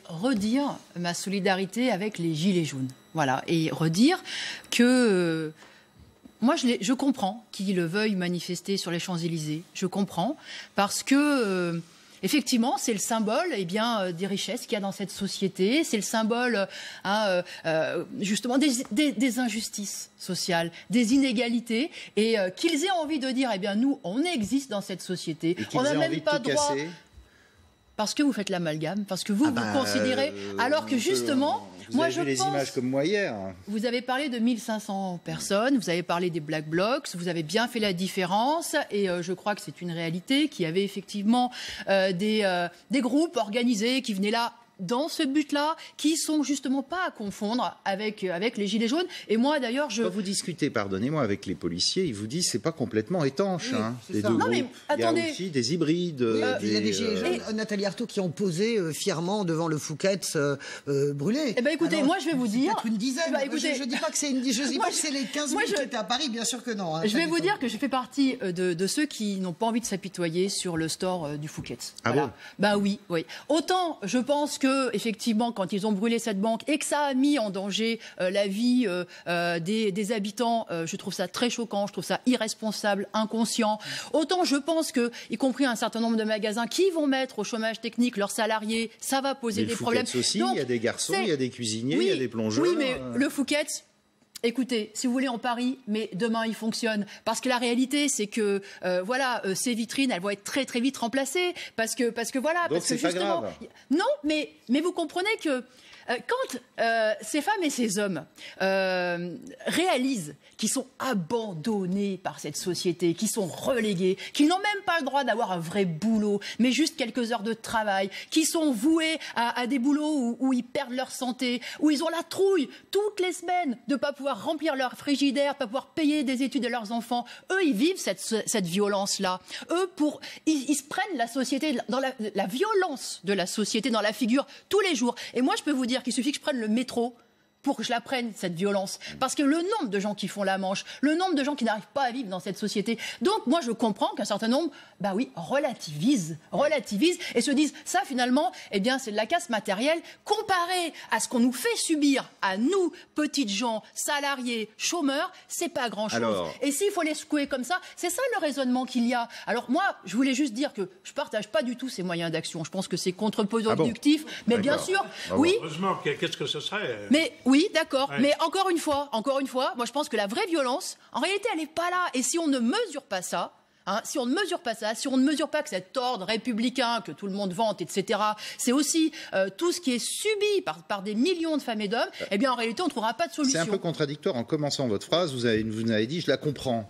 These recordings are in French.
Redire ma solidarité avec les Gilets jaunes. Voilà. Et redire que moi, je comprends qu'ils veuillent manifester sur les Champs-Élysées. Je comprends. Parce que, effectivement, c'est le symbole des richesses qu'il y a dans cette société. C'est le symbole, justement, des injustices sociales, des inégalités. Et qu'ils aient envie de dire, nous, on existe dans cette société. On n'a même pas droit. Parce que vous faites l'amalgame, parce que vous considérez, alors que justement, vous avez vu les images comme moi hier. Vous avez parlé de 1500 personnes, vous avez parlé des Black Blocs, vous avez bien fait la différence, et je crois que c'est une réalité, qu'il y avait effectivement des groupes organisés qui venaient là dans ce but-là, qui sont justement pas à confondre avec les Gilets jaunes. Et moi, d'ailleurs, Quand vous discutez, pardonnez-moi, avec les policiers, ils vous disent c'est pas complètement étanche. Oui, les deux non, groupes. mais attendez. Il y a aussi des hybrides. Il y a des Gilets jaunes, Nathalie Arthaud, qui ont posé fièrement devant le Fouquet's brûlé. Écoutez, alors, moi je vais vous dire. Peut-être une dizaine. Écoutez, je ne dis pas que c'est une dizaine. Je dis pas que c'est les 15 000 qui étaient à Paris, bien sûr que non. Je vais vous dire que je fais partie de ceux qui n'ont pas envie de s'apitoyer sur le store du Fouquet's. Ah voilà. bon? Oui. Autant je pense que effectivement, quand ils ont brûlé cette banque et que ça a mis en danger la vie des habitants, je trouve ça très choquant, je trouve ça irresponsable, inconscient. Autant je pense que, y compris un certain nombre de magasins qui vont mettre au chômage technique leurs salariés, ça va poser des problèmes. Aussi, donc, il y a des garçons, il y a des cuisiniers, il y a des plongeurs. Oui, mais le Fouquet's, écoutez, si vous voulez, on parie, mais demain il fonctionne. Parce que la réalité, c'est que ces vitrines, elles vont être très très vite remplacées. Parce que voilà. Donc c'est pas grave. Non, mais vous comprenez que quand ces femmes et ces hommes réalisent qu'ils sont abandonnés par cette société, qu'ils sont relégués, qu'ils n'ont même pas le droit d'avoir un vrai boulot, mais juste quelques heures de travail, qu'ils sont voués à des boulots où ils perdent leur santé, où ils ont la trouille toutes les semaines de ne pas pouvoir remplir leur frigidaire, de ne pas pouvoir payer des études de leurs enfants. Eux, ils vivent cette violence-là. Eux, ils se prennent la société, dans la violence de la société dans la figure tous les jours. Et moi, je peux vous dire qu'il suffit que je prenne le métro pour que je la prenne, cette violence. Parce que le nombre de gens qui font la manche, le nombre de gens qui n'arrivent pas à vivre dans cette société. Donc, moi, je comprends qu'un certain nombre, relativisent et se disent, ça, finalement, c'est de la casse matérielle comparé à ce qu'on nous fait subir, à nous, petites gens, salariés, chômeurs, c'est pas grand-chose. Et s'il faut les secouer comme ça, c'est ça le raisonnement qu'il y a. Alors, moi, je voulais juste dire que je partage pas du tout ces moyens d'action. Je pense que c'est contre-productif. Mais bien sûr, oui. Heureusement, qu'est-ce que ce serait Oui, d'accord. Ouais. Mais encore une fois, moi je pense que la vraie violence, en réalité, elle n'est pas là. Et si on ne mesure pas ça, si on ne mesure pas que cet ordre républicain que tout le monde vante, etc., c'est aussi tout ce qui est subi par des millions de femmes et d'hommes, en réalité, on ne trouvera pas de solution. C'est un peu contradictoire. En commençant votre phrase, vous avez dit, je la comprends,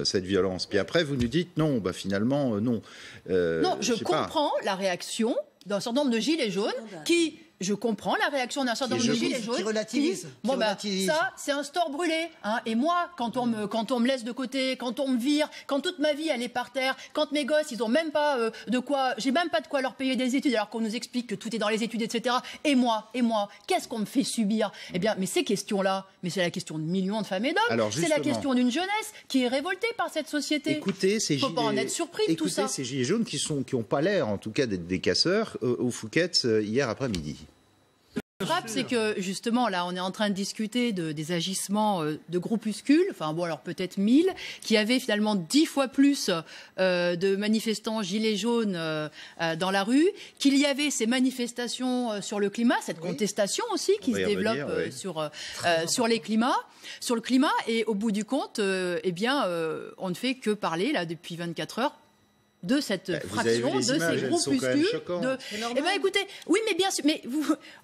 cette violence. Puis après, vous nous dites, non, finalement, non. Non, je comprends la réaction d'un certain nombre de gilets jaunes qui... Je comprends la réaction d'un certain nombre de gilets jaunes. Qui relativise. Ça, c'est un store brûlé. Et moi, quand on me laisse de côté, quand on me vire, quand toute ma vie elle est par terre, quand mes gosses ils ont même pas j'ai même pas de quoi leur payer des études alors qu'on nous explique que tout est dans les études, etc. Et moi, qu'est-ce qu'on me fait subir ? Mais ces questions-là, c'est la question de millions de femmes et d'hommes. C'est la question d'une jeunesse qui est révoltée par cette société. Écoutez, faut pas en être surpris de tout ça. Écoutez ces gilets jaunes qui ont pas l'air, en tout cas, d'être des casseurs au Fouquet's hier après-midi. Le grave, c'est que justement, là, on est en train de discuter des agissements de groupuscules, alors peut-être 1000, qui avaient finalement 10 fois plus de manifestants gilets jaunes dans la rue, qu'il y avait ces manifestations sur le climat, cette contestation aussi qui se développe sur le climat, et au bout du compte, on ne fait que parler là depuis 24 heures de cette fraction, de ces groupuscules. Écoutez, oui, mais bien sûr,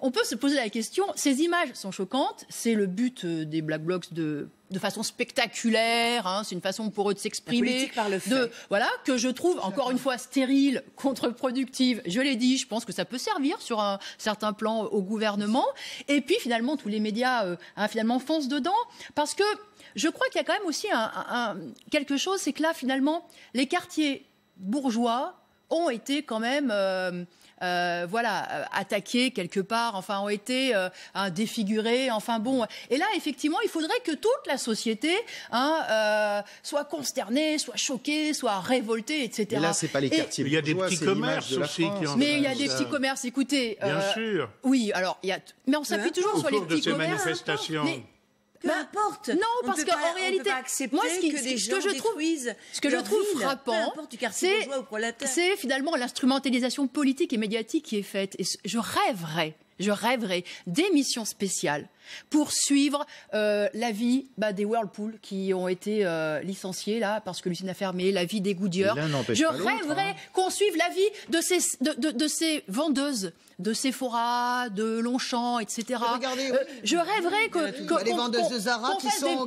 on peut se poser la question, ces images sont choquantes, c'est le but des Black Blocs de façon spectaculaire, c'est une façon pour eux de s'exprimer, que je trouve, encore une fois, stérile, contre-productive. Je l'ai dit, je pense que ça peut servir sur un certain plan au gouvernement. Et puis, finalement, tous les médias, foncent dedans, parce que je crois qu'il y a quand même aussi quelque chose, c'est que là, finalement, les quartiers bourgeois ont été quand même attaqués quelque part, enfin ont été défigurés, enfin bon. Et là, effectivement, il faudrait que toute la société soit consternée, soit choquée, soit révoltée, etc. Et là, c'est pas les quartiers. Il y a des petits commerces aussi. Mais il y a des petits commerces. Écoutez, bien sûr. Oui, alors mais on s'appuie toujours sur les petits commerces. Manifestations. Peu importe. Non, parce qu'en réalité, moi, ce que je trouve frappant, c'est finalement l'instrumentalisation politique et médiatique qui est faite. Et je rêverais d'émissions spéciales pour suivre la vie des Whirlpool qui ont été licenciés là parce que l'usine a fermé, la vie des Goodyear. Je rêverais qu'on suive la vie de ces vendeuses, de Sephora, de Longchamp, etc. Regardez, je rêverais que les vendeuses de Zara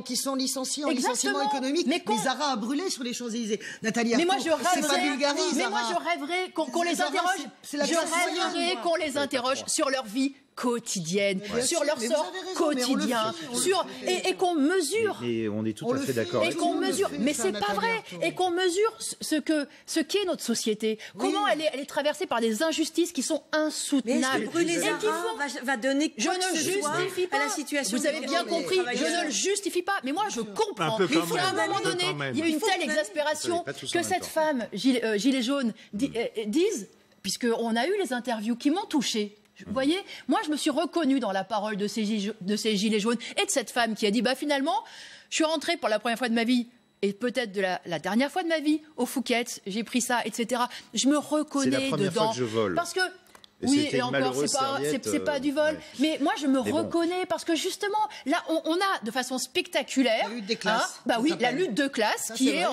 qui sont licenciées en licenciement économique. Mais Zara a brûlé sur les Champs-Élysées. Nathalie Arthaud, c'est pas Bulgarie, Zara. Mais moi je rêverais qu'on les interroge. Je rêverais qu'on les interroge sur leur vie quotidienne, sur leur sort quotidien, et qu'on mesure. Et on est tout à fait d'accord. Et qu'on mesure, mais c'est pas vrai. Et qu'on mesure ce qu'est notre société. Comment elle est traversée par des injustices qui sont insoutenables. Brûler Zara va donner je ne justifie pas à la situation. Vous avez bien compris. Je ne le justifie pas. Mais moi, je comprends. Il faut à un moment donné, il y a une telle exaspération que cette femme gilet jaune dise, puisqu'on a eu les interviews qui m'ont touchée. Vous voyez, moi, je me suis reconnue dans la parole de ces gilets jaunes et de cette femme qui a dit finalement, je suis rentrée pour la première fois de ma vie et peut-être de la dernière fois de ma vie au Phuket, j'ai pris ça, etc. Je me reconnais dedans. C'est la première fois que je vole. Parce que oui, et encore, c'est pas du vol. Ouais. Mais moi, je me reconnais parce que justement, là, on a de façon spectaculaire la lutte des classes. La lutte de classe qui est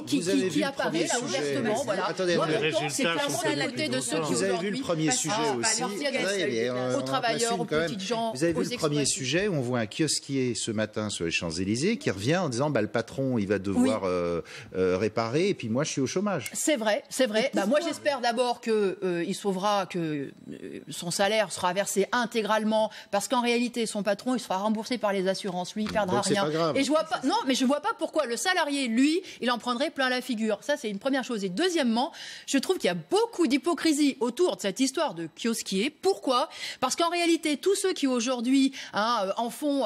qui apparaît là ouvertement. Voilà. Moi, c'est clairement d'un côté de ceux qui vous avez vu le premier sujet aussi. Aux travailleurs, aux petites gens. Vous avez vu le premier sujet où on voit un kiosquier ce matin sur les Champs-Élysées qui revient en disant le patron, il va devoir réparer et puis moi, je suis au chômage. C'est vrai. Moi, j'espère d'abord qu'il sauvera que son salaire sera versé intégralement parce qu'en réalité son patron il sera remboursé par les assurances, lui il perdra rien. Et je vois pas pourquoi le salarié lui il en prendrait plein la figure. Ça c'est une première chose. Et deuxièmement, je trouve qu'il y a beaucoup d'hypocrisie autour de cette histoire de kiosquier. Pourquoi ? Parce qu'en réalité tous ceux qui aujourd'hui en font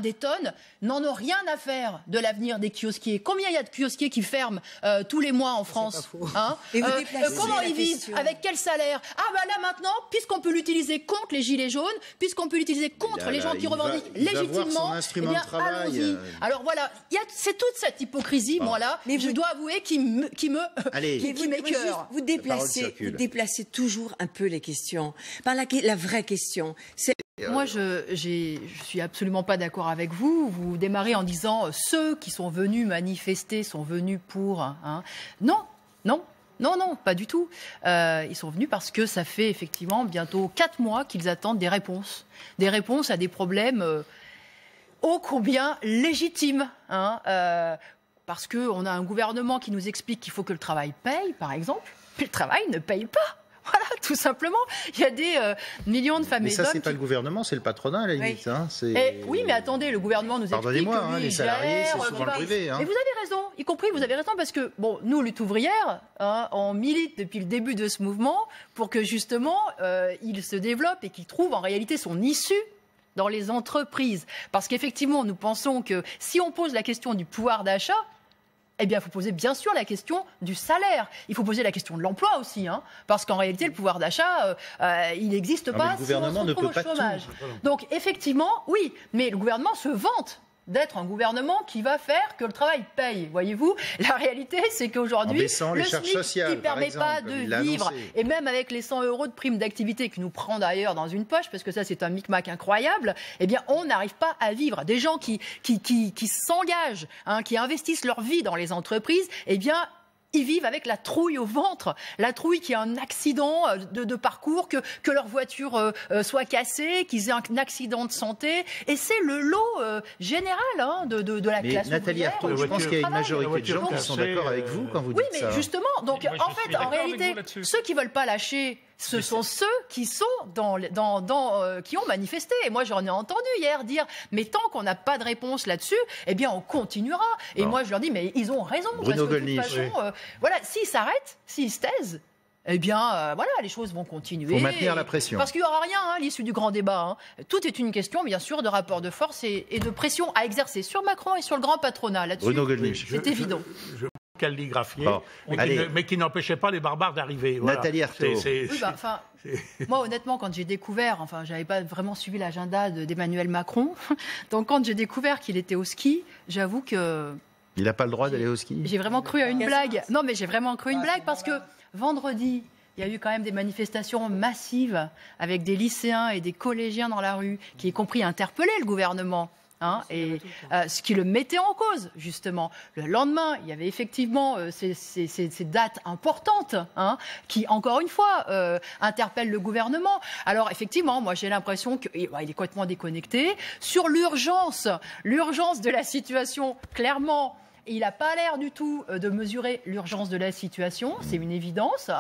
des tonnes n'en ont rien à faire de l'avenir des kiosquiers. Combien il y a de kiosquiers qui ferment tous les mois en France ? Comment ils vivent ? Avec quel salaire ? Là maintenant, puisqu'on peut l'utiliser contre les gilets jaunes, puisqu'on peut l'utiliser contre les gens qui revendiquent légitimement, allons-y. Alors voilà, c'est toute cette hypocrisie, moi là, mais je dois avouer, qui m'écœure. Vous déplacez toujours un peu les questions. La vraie question, c'est... Moi, je suis absolument pas d'accord avec vous. Vous démarrez en disant ceux qui sont venus manifester sont venus pour... Non, pas du tout. Ils sont venus parce que ça fait effectivement bientôt 4 mois qu'ils attendent des réponses. Des réponses à des problèmes ô combien légitimes. Parce qu'on a un gouvernement qui nous explique qu'il faut que le travail paye, par exemple. Mais le travail ne paye pas. Voilà, tout simplement. Il y a des millions de femmes et d'hommes. Mais ça, c'est pas le gouvernement, c'est le patronat à la limite. Oui, mais attendez, le gouvernement nous explique Pardonnez-moi, les salariés, c'est souvent le privé. Et vous avez raison, vous avez raison, parce que, nous, lutte ouvrière, on milite depuis le début de ce mouvement pour que, justement, il se développe et qu'il trouve en réalité son issue dans les entreprises. Parce qu'effectivement, nous pensons que si on pose la question du pouvoir d'achat, il faut poser bien sûr la question du salaire. Il faut poser la question de l'emploi aussi, parce qu'en réalité, le pouvoir d'achat, il n'existe pas si on se retrouve au chômage. Donc effectivement, oui, mais le gouvernement se vante d'être un gouvernement qui va faire que le travail paye, voyez-vous. La réalité, c'est qu'aujourd'hui, le SMIC ne permet pas de vivre. Et même avec les 100 € de prime d'activité qui nous prend d'ailleurs dans une poche, parce que ça, c'est un micmac incroyable, on n'arrive pas à vivre. Des gens qui s'engagent, qui investissent leur vie dans les entreprises, ils vivent avec la trouille au ventre, la trouille qui a un accident de parcours, que leur voiture soit cassée, qu'ils aient un accident de santé. Et c'est le lot général de la classe Nathalie ouvrière. Arthaud, je pense qu'il y a une majorité de gens qui sont d'accord avec vous quand vous dites ça. Oui, mais justement, donc en fait, en réalité, ceux qui ne veulent pas lâcher, ce sont ceux qui sont qui ont manifesté. Et moi, j'en ai entendu hier dire, mais tant qu'on n'a pas de réponse là-dessus, on continuera. Et moi, je leur dis, mais ils ont raison. Bruno Gollnisch, s'ils s'arrêtent, s'ils se taisent, eh bien, voilà, les choses vont continuer. Il faut maintenir la pression. Parce qu'il n'y aura rien à l'issue du grand débat. Tout est une question, bien sûr, de rapport de force et de pression à exercer sur Macron et sur le grand patronat. Là-dessus, c'est évident. Calligraphié, mais qui n'empêchait pas les barbares d'arriver. Voilà. Nathalie Arthaud. Moi, honnêtement, quand j'ai découvert, j'avais pas vraiment suivi l'agenda d'Emmanuel Macron, donc quand j'ai découvert qu'il était au ski, j'avoue que... Il n'a pas le droit d'aller au ski. J'ai vraiment cru à une blague. Non, mais j'ai vraiment cru à une blague parce que vendredi, il y a eu quand même des manifestations massives avec des lycéens et des collégiens dans la rue qui, y compris, interpellaient le gouvernement. Et ce qui le mettait en cause, justement. Le lendemain, il y avait effectivement ces dates importantes qui, encore une fois, interpellent le gouvernement. Alors, effectivement, moi, j'ai l'impression qu'il est complètement déconnecté. Sur l'urgence de la situation, clairement... Il n'a pas l'air du tout de mesurer l'urgence de la situation, c'est une évidence.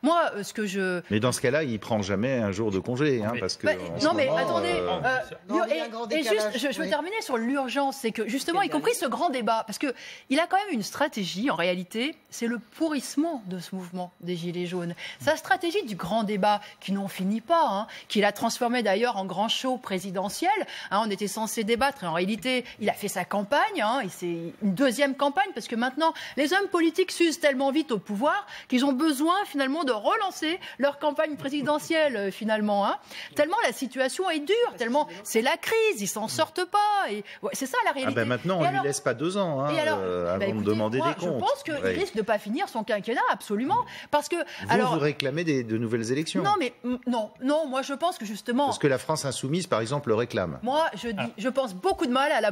Moi, ce que je... Mais dans ce cas-là, il ne prend jamais un jour de congé. Parce que attendez. Et juste, je veux terminer sur l'urgence. C'est que, justement, y compris ce grand débat, parce qu'il a quand même une stratégie, en réalité, c'est le pourrissement de ce mouvement des Gilets jaunes. Sa stratégie du grand débat, qui n'en finit pas, qu'il a transformé d'ailleurs en grand show présidentiel. On était censé débattre, et en réalité, il a fait sa campagne, et c'est une deuxième campagne, parce que maintenant, les hommes politiques s'usent tellement vite au pouvoir qu'ils ont besoin, finalement, de relancer leur campagne présidentielle, finalement. Tellement la situation est dure, tellement c'est la crise, ils s'en sortent pas. Et c'est ça, la réalité. Maintenant, on ne lui laisse pas 2 ans avant de demander des comptes. Je pense qu'il risque de ne pas finir son quinquennat, absolument. Parce que, vous réclamez de nouvelles élections. Non, moi, je pense que, justement... Parce que la France insoumise, par exemple, le réclame. Moi, je pense beaucoup de mal à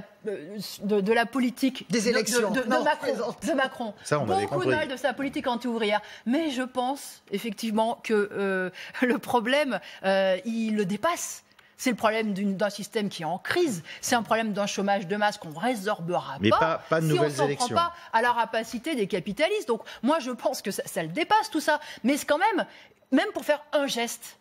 de la politique des élections de Macron. Ça, on avait compris. Beaucoup de mal de sa politique anti-ouvrière. Mais je pense effectivement que le problème, il le dépasse. C'est le problème d'un système qui est en crise. C'est un problème d'un chômage de masse qu'on ne résorbera pas de nouvelles si on ne s'en prend pas à la rapacité des capitalistes. Donc moi, je pense que ça le dépasse tout ça. Mais c'est quand même pour faire un geste.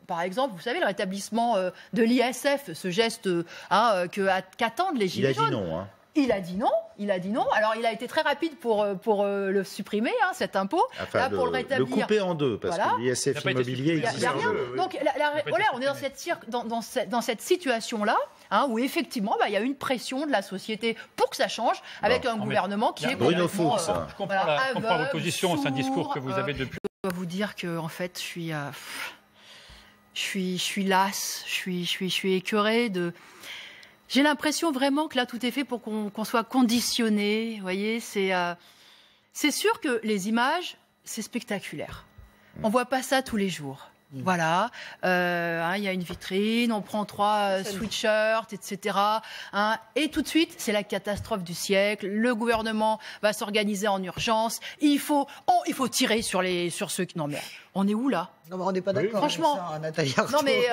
Par exemple, vous savez, le rétablissement de l'ISF, ce geste qu'attendent les Gilets jaunes. Il a dit non. Il a dit non. Alors, il a été très rapide pour le supprimer, cet impôt. Enfin, pour le rétablir. Le couper en deux, parce que l'ISF immobilier existe. Il n'y a rien. Donc, on est dans cette situation-là, où effectivement, il y a une pression de la société pour que ça change, avec un gouvernement qui est Bruno Fuchs. Je comprends votre position, c'est un discours que vous avez depuis... Je dois vous dire que, en fait, je suis lasse, je suis écœurée de... J'ai l'impression vraiment que là, tout est fait pour qu'on soit conditionné. Vous voyez, c'est sûr que les images, c'est spectaculaire. On ne voit pas ça tous les jours. Voilà, il y a une vitrine, on prend 3 sweatshirts, etc. Et tout de suite, c'est la catastrophe du siècle. Le gouvernement va s'organiser en urgence. Il faut tirer sur ceux qui... Non mais on est où là? Non, mais on n'est pas d'accord. Franchement, avec ça, Nathalie Arthaud. Non mais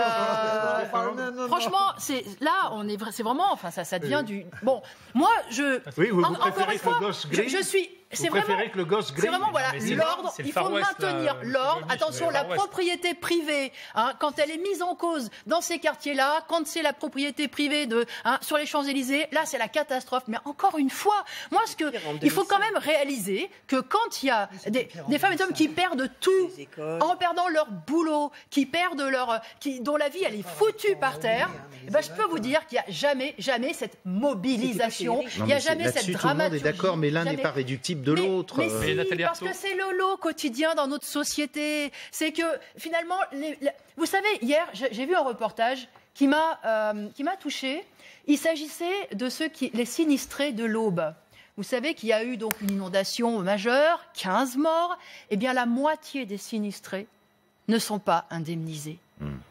franchement, c'est vraiment, ça devient du. Bon, moi préférez que le gosse grille. C'est vraiment que le gosse grille. C'est vraiment l'ordre. Il faut maintenir l'ordre. Attention, la propriété privée, quand elle est mise en cause dans ces quartiers-là, quand c'est la propriété privée sur les Champs-Élysées, là c'est la catastrophe. Mais encore une fois, moi il faut quand même réaliser que quand il y a des femmes et des hommes qui perdent tout en perdant leur boulot, dont la vie elle est foutue par terre, je peux vous dire qu'il n'y a jamais cette mobilisation, il n'y a jamais cette dramaturgie. Tout le monde est d'accord, mais l'un n'est pas réductible de l'autre. Mais si, parce que c'est le lot quotidien dans notre société. C'est que finalement, vous savez, hier, j'ai vu un reportage qui m'a touchée. Il s'agissait de les sinistrés de l'Aube. Vous savez qu'il y a eu donc une inondation majeure, 15 morts. Eh bien, la moitié des sinistrés ne sont pas indemnisés.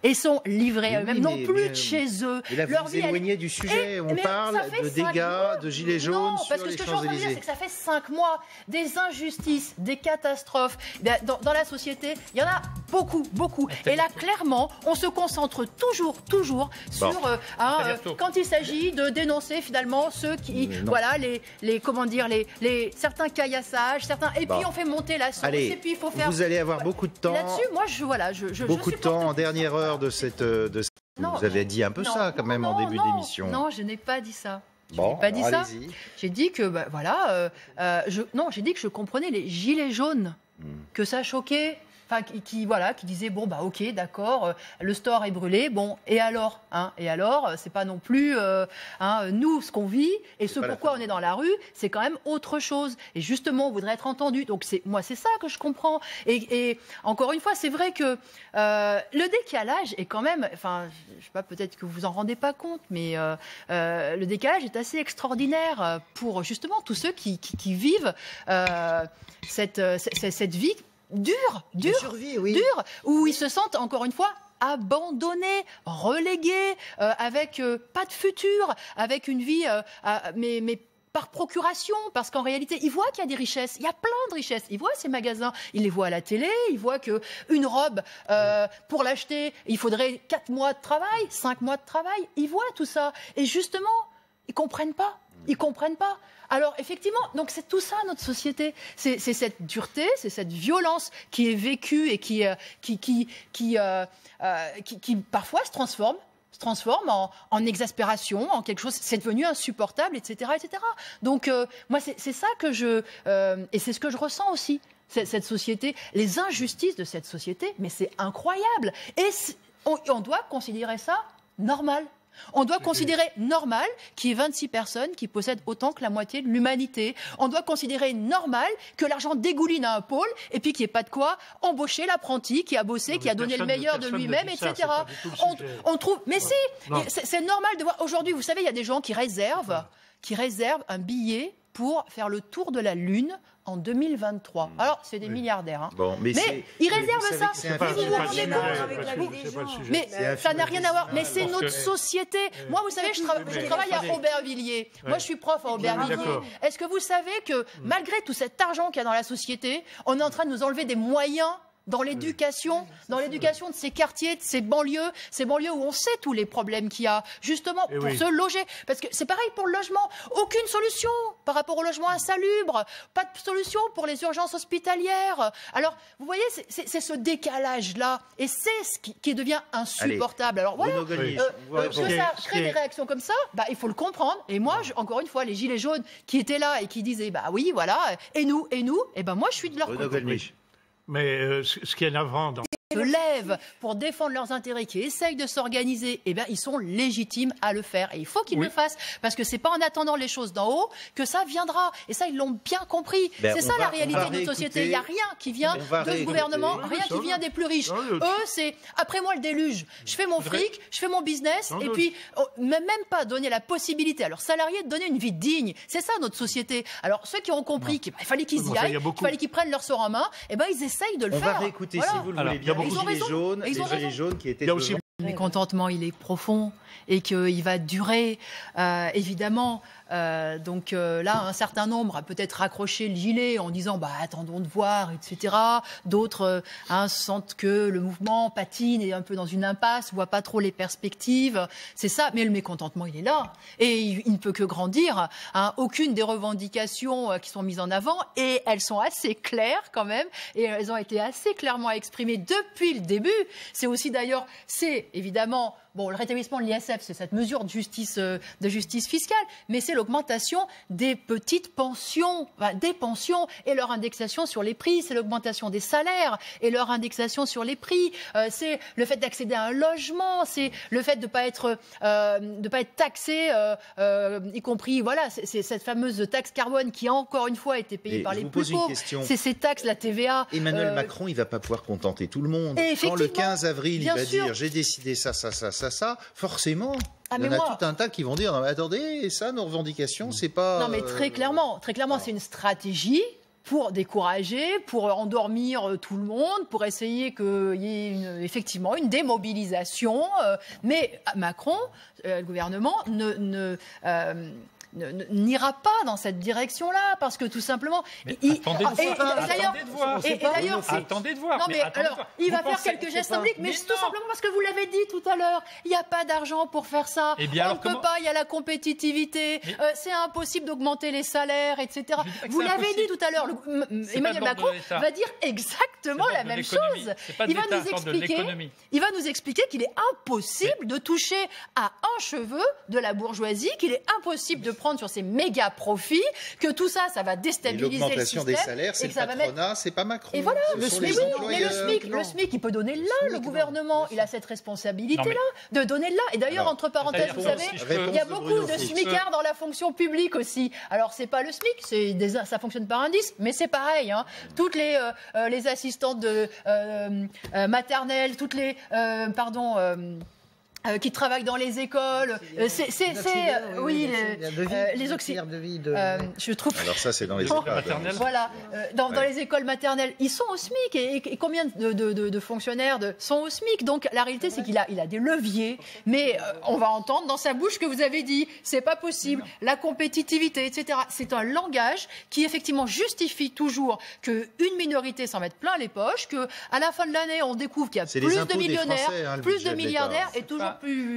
Et sont livrés à eux-mêmes, non plus de chez eux. Et là, vous vous éloignez du sujet. On parle de dégâts, de gilets jaunes sur les Champs-Élysées. Parce que ce que je suis en train de dire, c'est que ça fait 5 mois, des injustices, des catastrophes. Dans la société, il y en a beaucoup. Et là, clairement, on se concentre toujours sur quand il s'agit de dénoncer finalement ceux qui, certains caillassages, et puis on fait monter la sauce. Allez, et puis il faut faire. Vous allez avoir beaucoup de temps. Là-dessus, moi, beaucoup de temps en dernière heure de cette. Vous avez dit un peu ça quand même en début d'émission. Non, je n'ai pas dit ça. Allez-y. J'ai dit que j'ai dit que je comprenais les gilets jaunes que ça choquait. Enfin, qui disait bon bah ok d'accord, le store est brûlé, bon et alors c'est pas non plus nous ce qu'on vit et ce pourquoi on est dans la rue, c'est quand même autre chose et justement on voudrait être entendu. Donc c'est ça que je comprends et encore une fois c'est vrai que le décalage est quand même, enfin je sais pas, peut-être que vous vous en rendez pas compte, mais le décalage est assez extraordinaire pour justement tous ceux qui vivent cette vie dure, où ils se sentent, encore une fois, abandonnés, relégués, avec pas de futur, avec une vie, mais par procuration, parce qu'en réalité, ils voient qu'il y a des richesses, il y a plein de richesses, ils voient ces magasins, ils les voient à la télé, ils voient qu'une robe, pour l'acheter, il faudrait 4 mois de travail, 5 mois de travail, ils voient tout ça, et justement, ils comprennent pas. Alors effectivement, donc c'est tout ça notre société. C'est cette dureté, c'est cette violence qui est vécue et qui parfois se transforme en exaspération, en quelque chose. C'est devenu insupportable, etc., etc. Donc moi c'est ça que et c'est ce que je ressens aussi. Cette société, les injustices de cette société, mais c'est incroyable. Et on doit considérer ça normal. On doit considérer normal qu'il y ait 26 personnes qui possèdent autant que la moitié de l'humanité. On doit considérer normal que l'argent dégouline à un pôle et puis qu'il n'y ait pas de quoi embaucher l'apprenti qui a bossé, qui a donné le meilleur de lui-même, etc. On trouve... Mais si, c'est normal de voir... Aujourd'hui, vous savez, il y a des gens qui réservent un billet pour faire le tour de la Lune en 2023. Alors, c'est des milliardaires. Hein. Bon, mais ils réservent ça. Vous vous rendez compte ? Mais ça n'a rien à voir. Mais c'est notre société. Moi, vous savez, je travaille à Aubervilliers. Moi, je suis prof à Aubervilliers. Est-ce que vous savez que malgré tout cet argent qu'il y a dans la société, on est en train de nous enlever des moyens dans l'éducation de ces quartiers, de ces banlieues où on sait tous les problèmes qu'il y a, justement pour se loger. Parce que c'est pareil pour le logement. Aucune solution par rapport au logement insalubre, pas de solution pour les urgences hospitalières. Alors, vous voyez, c'est ce décalage-là, et c'est ce qui devient insupportable. Alors voilà, que ça crée des réactions comme ça, il faut le comprendre. Et moi, encore une fois, les gilets jaunes qui étaient là et qui disaient, oui, voilà, et nous, moi, je suis de leur côté. Mais ce qui est navrant dans... se lèvent pour défendre leurs intérêts, qui essayent de s'organiser, ils sont légitimes à le faire. Et il faut qu'ils le fassent, parce que c'est pas en attendant les choses d'en haut que ça viendra. Et ça, ils l'ont bien compris. C'est ça la réalité de notre société. Il n'y a rien qui vient de ce gouvernement, rien qui vient des plus riches. Eux, c'est après moi le déluge. Je fais mon fric, je fais mon business, et puis même pas donner la possibilité à leurs salariés de donner une vie digne. C'est ça notre société. Alors ceux qui ont compris qu'il fallait qu'ils y aillent, qu'il fallait qu'ils prennent leur sort en main, ils essayent de le faire. On va réécouter, si vous le voulez bien. Les gilets jaunes qui étaient devant. Le mécontentement, il est profond et qu'il va durer, évidemment. Donc là, un certain nombre a peut-être raccroché le gilet en disant attendons de voir, etc. D'autres sentent que le mouvement patine, est un peu dans une impasse, voit pas trop les perspectives. C'est ça, mais le mécontentement, il est là. Et il ne peut que grandir. Aucune des revendications qui sont mises en avant, et elles sont assez claires quand même, et elles ont été assez clairement exprimées depuis le début. C'est aussi d'ailleurs, évidemment, le rétablissement de l'ISF, c'est cette mesure de justice fiscale, mais c'est l'augmentation des petites pensions, des pensions et leur indexation sur les prix, c'est l'augmentation des salaires et leur indexation sur les prix, c'est le fait d'accéder à un logement, c'est le fait de pas être taxé, y compris, c'est cette fameuse taxe carbone qui, encore une fois, a été payée par les plus pauvres. C'est ces taxes, la TVA. Emmanuel Macron, il va pas pouvoir contenter tout le monde. Quand le 15 avril, il va dire j'ai décidé ça, forcément, il y en a tout un tas qui vont dire attendez, ça, nos revendications, c'est pas... Non, mais très clairement, c'est une stratégie pour décourager, pour endormir tout le monde, pour essayer qu'il y ait effectivement une démobilisation. Mais Macron, le gouvernement, n'ira pas dans cette direction-là, parce que tout simplement... Attendez de voir. Non, mais alors, il va faire quelques gestes symboliques, mais tout simplement parce que vous l'avez dit tout à l'heure, il n'y a pas d'argent pour faire ça. On ne peut pas, il y a la compétitivité, c'est impossible d'augmenter les salaires, etc. Vous l'avez dit tout à l'heure, Emmanuel Macron va dire exactement la même chose. Il va nous expliquer qu'il est impossible de toucher à un cheveu de la bourgeoisie, qu'il est impossible de prendre sur ces méga profits, que tout ça, ça va déstabiliser le système. L'augmentation des salaires, c'est le patronat, c'est pas Macron. Et voilà, le SMIC, il peut donner là, le gouvernement, il a cette responsabilité-là, de donner là. Et d'ailleurs, entre parenthèses, vous savez, il y a beaucoup de smicards dans la fonction publique aussi. Alors, c'est pas le SMIC, ça fonctionne par indice, mais c'est pareil. Hein. Toutes les assistantes de maternelles, toutes les... qui travaillent dans les écoles, oui, les auxiliaires de vie. Je trouve. Alors ça, c'est dans les écoles maternelles. Voilà, dans les écoles maternelles, ils sont au SMIC et combien de fonctionnaires sont au SMIC. Donc la réalité, c'est qu'il a des leviers, mais on va entendre dans sa bouche que vous avez dit, c'est pas possible, la compétitivité, etc. C'est un langage qui effectivement justifie toujours qu'une minorité s'en mette plein les poches, que à la fin de l'année, on découvre qu'il y a plus de millionnaires, plus de milliardaires et toujours.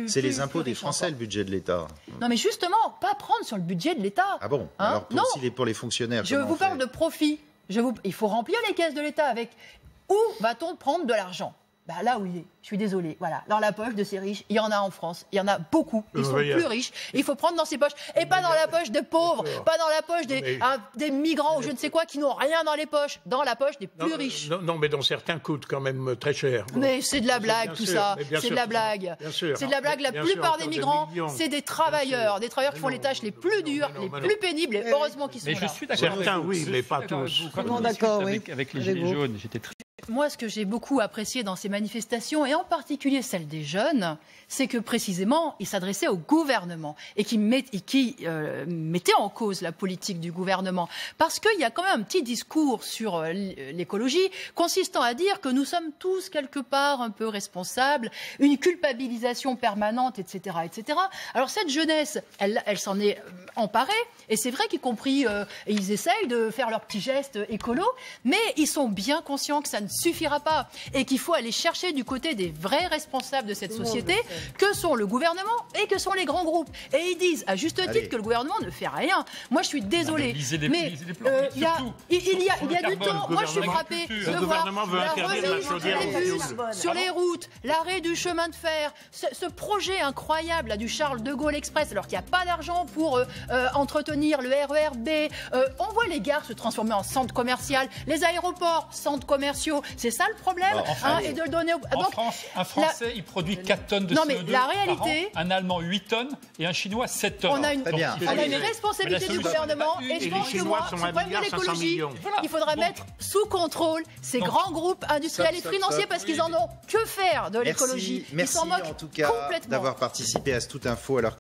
C'est les impôts des Français, le budget de l'État. Non, mais justement, pas prendre sur le budget de l'État. Ah bon? Alors, pour les fonctionnaires, je vous parle de profit. Il faut remplir les caisses de l'État avec... Où va-t-on prendre de l'argent? Là où il est. Je suis désolée. Voilà. Dans la poche de ces riches, il y en a en France. Il y en a beaucoup. Ils sont plus riches. Il faut prendre dans ses poches. Et pas dans la poche des pauvres. Pas dans la poche des migrants ou je ne sais quoi qui n'ont rien dans les poches. Dans la poche des plus riches. Non, mais dont certains coûtent quand même très cher. Mais c'est de la blague, tout ça. C'est de la blague. C'est de la blague. La plupart des migrants, c'est des travailleurs. Des travailleurs qui font les tâches les plus dures, les plus pénibles. Et heureusement qu'ils sont là. Mais je suis d'accord. Certains, oui, mais pas tous. D'accord, avec les Gilets jaunes, j'étais très... Moi, ce que j'ai beaucoup apprécié dans ces manifestations, et en particulier celle des jeunes, c'est que précisément, ils s'adressaient au gouvernement et qui mettaient en cause la politique du gouvernement. Parce qu'il y a quand même un petit discours sur l'écologie consistant à dire que nous sommes tous quelque part un peu responsables, une culpabilisation permanente, etc. etc. Alors cette jeunesse, elle s'en est emparée, et c'est vrai qu'y compris, ils essayent de faire leurs petits gestes écolos, mais ils sont bien conscients que ça ne suffira pas et qu'il faut aller chercher du côté des vrais responsables de cette société, que sont le gouvernement et que sont les grands groupes. Et ils disent à juste titre que le gouvernement ne fait rien. Moi, je suis désolée, mais il y a du temps. Moi, je suis frappée de voir la remise sur les routes, l'arrêt du chemin de fer, ce projet incroyable là, du Charles de Gaulle Express, alors qu'il n'y a pas d'argent pour entretenir le RER B. On voit les gares se transformer en centres commerciaux, les aéroports, centres commerciaux. C'est ça le problème. Et de le donner en France, un Français, il produit 4 tonnes de CO2 mais la réalité, par an, un Allemand 8 tonnes et un Chinois 7 tonnes. On a une responsabilité du gouvernement et je pense que moi, ce problème de l'écologie, il faudra mettre sous contrôle ces grands groupes industriels et financiers parce qu'ils en ont que faire de l'écologie. Merci en tout cas d'avoir participé à cette info. Alors